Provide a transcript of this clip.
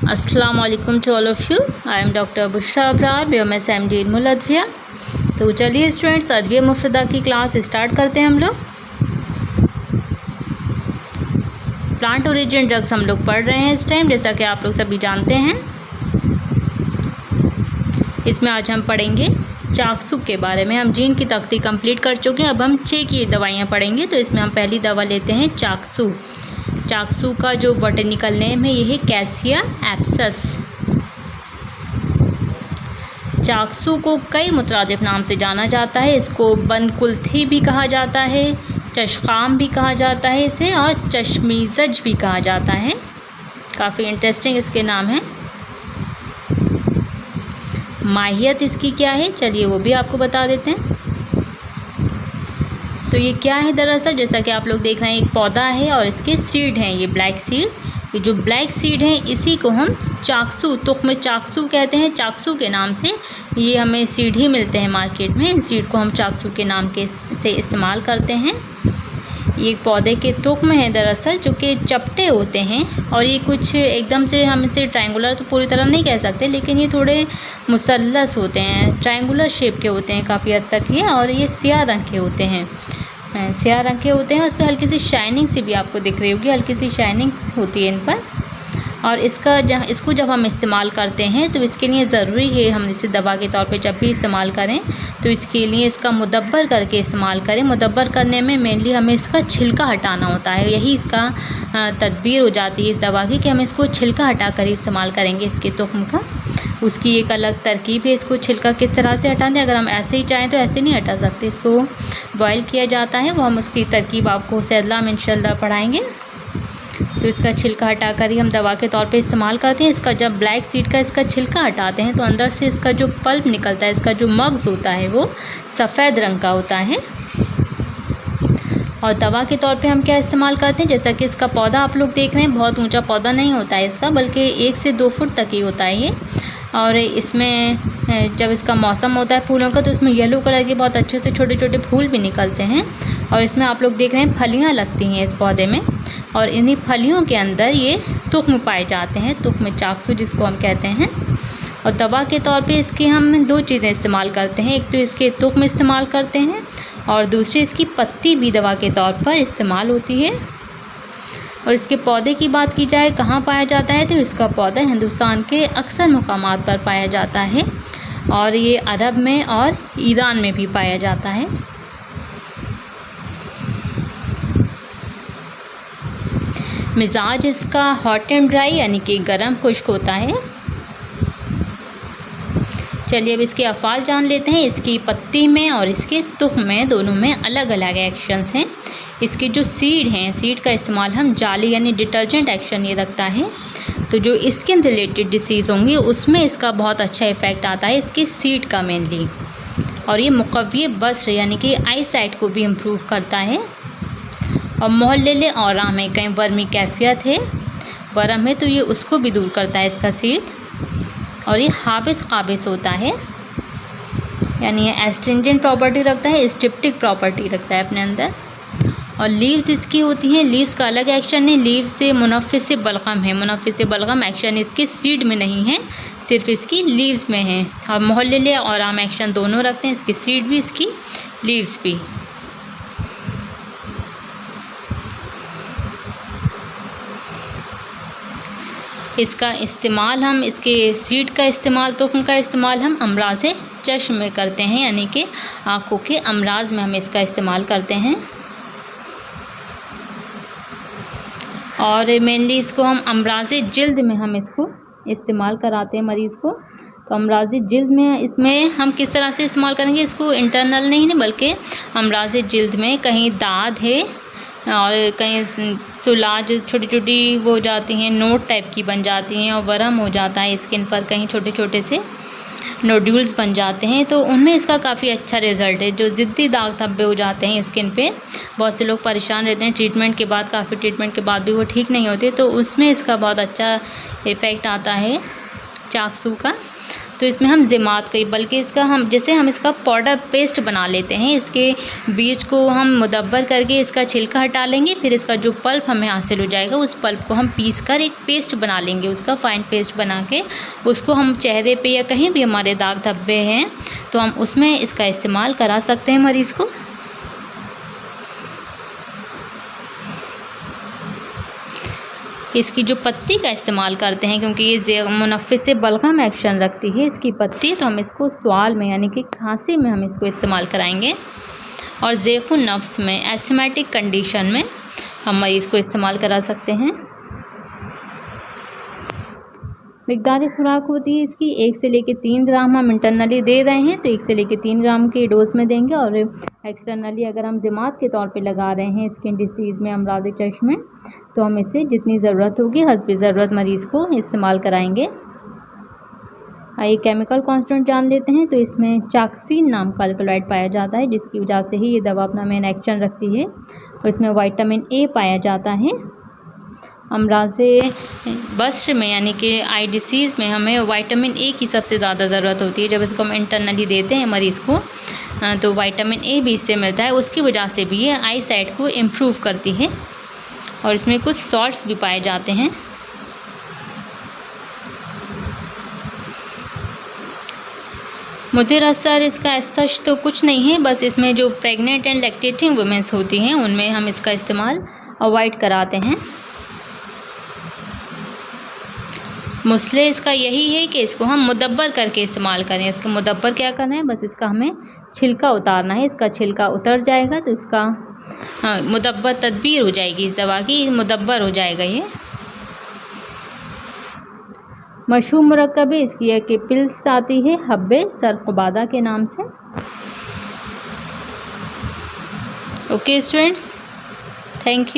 अस्सलाम वालेकुम to all of you. I am doctor Bushra Abrar, BMS MD in मुलद्विया। तो चलिए स्टूडेंट्स, अदविया मुफ्रदा की क्लास स्टार्ट करते हैं। हम लोग प्लांट ओरिजिन ड्रग्स हम लोग पढ़ रहे हैं इस टाइम, जैसा कि आप लोग सभी जानते हैं। इसमें आज हम पढ़ेंगे चाकसू के बारे में। हम जीन की तख्ती कंप्लीट कर चुके हैं, अब हम 6 की दवाइयाँ पढ़ेंगे। तो इसमें हम पहली दवा लेते हैं चाकसू। चाकसू का जो बॉटनिकल नेम है ये है कैसिया एप्सस। चाकसू को कई मुतरादिफ नाम से जाना जाता है। इसको बनकुल्थी भी कहा जाता है, चशकाम भी कहा जाता है इसे, और चश्मीज़ज भी कहा जाता है। काफ़ी इंटरेस्टिंग इसके नाम हैं। माहियत इसकी क्या है, चलिए वो भी आपको बता देते हैं। तो ये क्या है दरअसल, जैसा कि आप लोग देख रहे हैं, एक पौधा है और इसके सीड हैं, ये ब्लैक सीड। ये जो ब्लैक सीड हैं इसी को हम चाकसू, तुख्म चाकसू कहते हैं। चाकसू के नाम से ये हमें सीड ही मिलते हैं मार्केट में। इन सीड को हम चाकसू के नाम के से इस्तेमाल करते हैं। ये पौधे के तुख्म हैं दरअसल, जो कि चपटे होते हैं, और ये कुछ एकदम से हम इसे ट्रायंगुलर तो पूरी तरह नहीं कह सकते, लेकिन ये थोड़े मुसल्लस होते हैं, ट्रायंगुलर शेप के होते हैं काफ़ी हद तक ये, और ये स्याह रंग के होते हैं। स्याह रंग के होते हैं, उस पर हल्की सी शाइनिंग सी भी आपको दिख रही होगी, हल्की सी शाइनिंग होती है इन पर। और इसको जब हम इस्तेमाल करते हैं तो इसके लिए ज़रूरी है हम इसे दवा के तौर पे जब भी इस्तेमाल करें तो इसके लिए इसका मुदब्बर करके इस्तेमाल करें। मुदब्बर करने में मेनली हमें इसका छिलका हटाना होता है, यही इसका तदबीर हो जाती है इस दवा की, कि हम इसको छिलका हटा कर इस्तेमाल करेंगे इसके तुख्म का। उसकी एक अलग तरकीब है, इसको छिलका किस तरह से हटाते हैं। अगर हम ऐसे ही चाहें तो ऐसे नहीं हटा सकते, इसको बॉयल किया जाता है, वो हम उसकी तरकीब आपको सैदला में इंशाल्लाह पढ़ाएंगे। तो इसका छिलका हटाकर ही हम दवा के तौर पे इस्तेमाल करते हैं। इसका जब ब्लैक सीड का इसका छिलका हटाते हैं तो अंदर से इसका जो पल्प निकलता है, इसका जो मग्ज़ होता है वो सफ़ेद रंग का होता है। और दवा के तौर पे हम क्या इस्तेमाल करते हैं, जैसा कि इसका पौधा आप लोग देख रहे हैं, बहुत ऊंचा पौधा नहीं होता है इसका, बल्कि 1 से 2 फुट तक ही होता है ये। और इसमें जब इसका मौसम होता है फूलों का तो इसमें येलो कलर के बहुत अच्छे से छोटे छोटे फूल भी निकलते हैं। और इसमें आप लोग देख रहे हैं फलियाँ लगती हैं इस पौधे में, और इन्हीं फलियों के अंदर ये तुख्म पाए जाते हैं, तुख्म चाकसू जिसको हम कहते हैं। और दवा के तौर पे इसकी हम 2 चीज़ें इस्तेमाल करते हैं, एक तो इसके तुख्म इस्तेमाल करते हैं और दूसरी इसकी पत्ती भी दवा के तौर पर इस्तेमाल होती है। और इसके पौधे की बात की जाए कहाँ पाया जाता है, तो इसका पौधा हिंदुस्तान के अक्सर मुकामात पर पाया जाता है, और ये अरब में और ईरान में भी पाया जाता है। मिजाज इसका हॉट एंड ड्राई यानी कि गर्म खुश्क होता है। चलिए अब इसके अफ़ाल जान लेते हैं। इसकी पत्ती में और इसके तुख्म में दोनों में अलग अलग एक्शंस हैं। इसके जो सीड हैं, सीड का इस्तेमाल हम जाली यानी डिटर्जेंट एक्शन ये रखता है। तो जो स्किन रिलेटेड डिसीज़ होंगी उसमें इसका बहुत अच्छा इफ़ेक्ट आता है इसकी सीड का मेनली। और ये मुक़व्वी बस्र यानी कि आई साइट को भी इम्प्रूव करता है। और मोहल्ले और में कहीं वर्मी कैफियत है, वरम है, तो ये उसको भी दूर करता है इसका सीड। और ये हाबिस काबिस होता है, यानी ये एस्ट्रिंजेंट प्रॉपर्टी रखता है, स्टिप्टिक प्रॉपर्टी रखता है अपने अंदर। और लीव्स इसकी होती हैं, लीव्स का अलग एक्शन है, लीव्स से मुनफ़िस बलगम है, मुनफ़िस बलगम एक्शन इसके सीड में नहीं है, सिर्फ इसकी लीव्स में है। और मोहल्ले और आम एक्शन दोनों रखते हैं, इसकी सीड भी इसकी लीव्स भी। इसका इस्तेमाल हम इसके सीड का इस्तेमाल, तुख्म का इस्तेमाल हम अमराज़ चश्म में करते हैं, यानी कि आँखों के अमराज में हम इसका इस्तेमाल करते हैं। और मेनली इसको हम अमराज़ जिल्द में हम इसको इस्तेमाल कराते हैं मरीज़ को। तो अमराज़ जिल्द में इसमें हम किस तरह से इस्तेमाल करेंगे, इसको इंटरनल नहीं है बल्कि अमराज़ जिल्द में कहीं दाद है और कहीं सुलाज छोटी छोटी वो हो जाती हैं, नोट टाइप की बन जाती हैं, और वरम हो जाता है स्किन पर, कहीं छोटे छोटे से नोड्यूल्स बन जाते हैं, तो उनमें इसका काफ़ी अच्छा रिज़ल्ट है। जो ज़िद्दी दाग धब्बे हो जाते हैं स्किन पे, बहुत से लोग परेशान रहते हैं ट्रीटमेंट के बाद, काफ़ी ट्रीटमेंट के बाद भी वो ठीक नहीं होते, तो उसमें इसका बहुत अच्छा इफ़ेक्ट आता है चाकसू का। तो तो इसमें हम ज़मात करें, बल्कि इसका हम जैसे हम इसका पाउडर पेस्ट बना लेते हैं। इसके बीज को हम मुदब्बर करके इसका छिलका हटा लेंगे, फिर इसका जो पल्प हमें हासिल हो जाएगा उस पल्प को हम पीस कर एक पेस्ट बना लेंगे। उसका फ़ाइन पेस्ट बना के उसको हम चेहरे पे या कहीं भी हमारे दाग धब्बे हैं तो हम उसमें इसका इस्तेमाल करा सकते हैं मरीज़ को। इसकी जो पत्ती का इस्तेमाल करते हैं, क्योंकि ये मुनफ़्फ़िस से बलगम एक्शन रखती है इसकी पत्ती, तो हम इसको स्वाल में यानी कि खांसी में हम इसको इस्तेमाल कराएंगे। और ज़ैक़ुन नफ्स में एस्थमेटिक कंडीशन में हम मरीज़ को इस्तेमाल करा सकते हैं। मिक़दार खुराक होती है इसकी 1 से लेकर 3 ग्राम हम इंटरनली दे रहे हैं, तो 1 से लेकर 3 ग्राम की डोज में देंगे। और एक्सटर्नली अगर हम ज़मात के तौर पे लगा रहे हैं स्किन डिसीज़ में, अमराज़ चश्म में, तो हम इसे जितनी ज़रूरत होगी हस्ब ज़रूरत मरीज़ को इस्तेमाल कराएंगे। आइए केमिकल कॉन्स्टेंट जान लेते हैं। तो इसमें चाक्सीन नाम का अल्कलॉइड पाया जाता है, जिसकी वजह से ही ये दवा अपना मेन एक्शन रखती है। और इसमें विटामिन ए पाया जाता है। अमराज़े बस्र में यानी कि आई डिसीज़ में हमें विटामिन ए की सबसे ज़्यादा ज़रूरत होती है। जब इसको हम इंटरनली देते हैं मरीज़ को तो विटामिन ए भी इससे मिलता है, उसकी वजह से भी ये आई साइट को इम्प्रूव करती है। और इसमें कुछ सॉल्ट्स भी पाए जाते हैं। मुझे असर इसका सच तो कुछ नहीं है, बस इसमें जो प्रेग्नेंट एंड लैक्टेटिंग वुमेंस होती हैं उनमें हम इसका इस्तेमाल अवॉइड कराते हैं। मसले इसका यही है कि इसको हम मुदब्बर करके इस्तेमाल करें। इसका मुदब्बर क्या करना है, बस इसका हमें छिलका उतारना है। इसका छिलका उतर जाएगा तो इसका मुदब्बर तदबीर हो जाएगी, इस दवा की मुदब्बर हो जाएगा। ये मशहूर मुरक्कब है इसकी है कि पिल्स आती है हब्बे सरक़बादा के नाम से। Okay students, thank you.